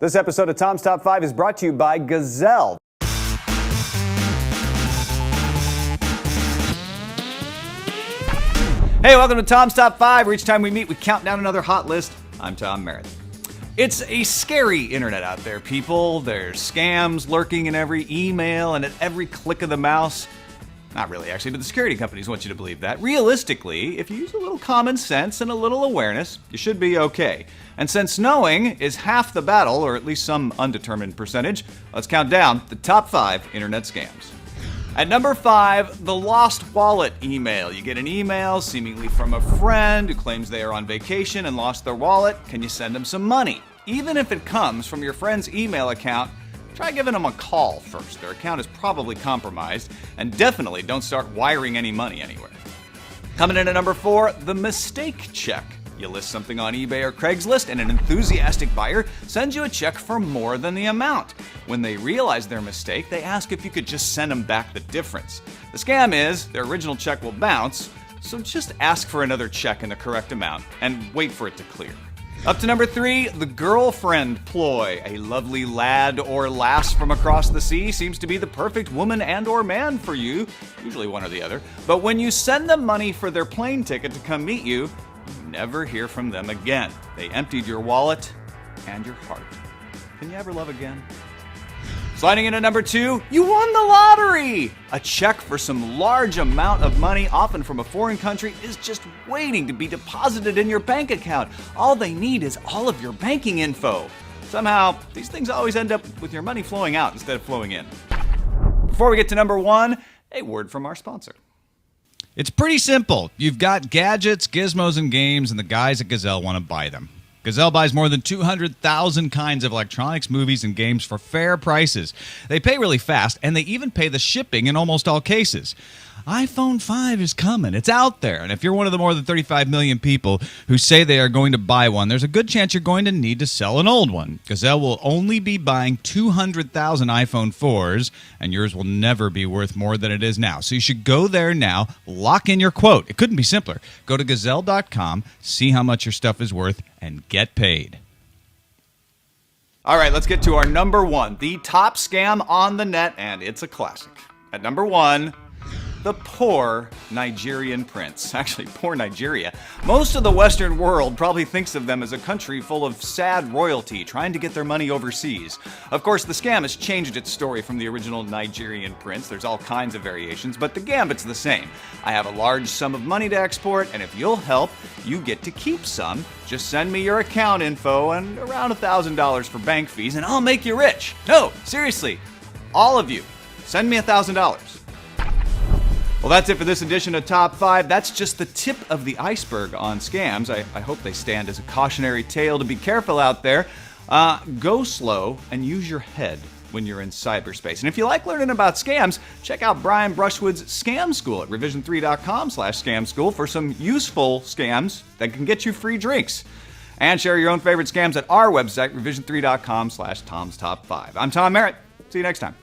This episode of Tom's Top 5 is brought to you by Gazelle. Hey, welcome to Tom's Top 5, where each time we meet, we count down another hot list. I'm Tom Merritt. It's a scary internet out there, people. There's scams lurking in every email and at every click of the mouse. Not really, actually, but the security companies want you to believe that. Realistically, if you use a little common sense and a little awareness, you should be okay. And since knowing is half the battle, or at least some undetermined percentage, let's count down the top 5 internet scams. At number 5, the lost wallet email. You get an email seemingly from a friend who claims they are on vacation and lost their wallet. Can you send them some money? Even if it comes from your friend's email account, try giving them a call first. Their account is probably compromised, and definitely don't start wiring any money anywhere. Coming in at number 4, the mistake check. You list something on eBay or Craigslist, and an enthusiastic buyer sends you a check for more than the amount. When they realize their mistake, they ask if you could just send them back the difference. The scam is their original check will bounce, so just ask for another check in the correct amount and wait for it to clear. Up to number 3, the girlfriend ploy. A lovely lad or lass from across the sea seems to be the perfect woman and or man for you, usually one or the other. But when you send them money for their plane ticket to come meet you, you never hear from them again. They emptied your wallet and your heart. Can you ever love again? Sliding in at number 2, you won the lottery! A check for some large amount of money, often from a foreign country, is just waiting to be deposited in your bank account. All they need is all of your banking info. Somehow, these things always end up with your money flowing out instead of flowing in. Before we get to number 1, a word from our sponsor. It's pretty simple. You've got gadgets, gizmos, and games, and the guys at Gazelle want to buy them. Gazelle buys more than 200,000 kinds of electronics, movies, and games for fair prices. They pay really fast, and they even pay the shipping in almost all cases. iPhone 5 is coming. It's out there. And if you're one of the more than 35 million people who say they are going to buy one, there's a good chance you're going to need to sell an old one. Gazelle will only be buying 200,000 iPhone 4s, and yours will never be worth more than it is now. So you should go there now, lock in your quote. It couldn't be simpler. Go to Gazelle.com, see how much your stuff is worth, and get paid. All right, let's get to our number 1, the top scam on the net, and it's a classic. At number 1, the poor Nigerian prince. Actually, poor Nigeria. Most of the Western world probably thinks of them as a country full of sad royalty trying to get their money overseas. Of course, the scam has changed its story from the original Nigerian prince. There's all kinds of variations, but the gambit's the same. I have a large sum of money to export, and if you'll help, you get to keep some. Just send me your account info and around $1,000 for bank fees, and I'll make you rich. No, seriously, all of you, send me $1,000. Well, that's it for this edition of Top 5. That's just the tip of the iceberg on scams. I hope they stand as a cautionary tale to be careful out there. Go slow and use your head when you're in cyberspace. And if you like learning about scams, check out Brian Brushwood's Scam School at revision3.com/scam school for some useful scams that can get you free drinks. And share your own favorite scams at our website, revision3.com/Tom's Top 5. I'm Tom Merritt. See you next time.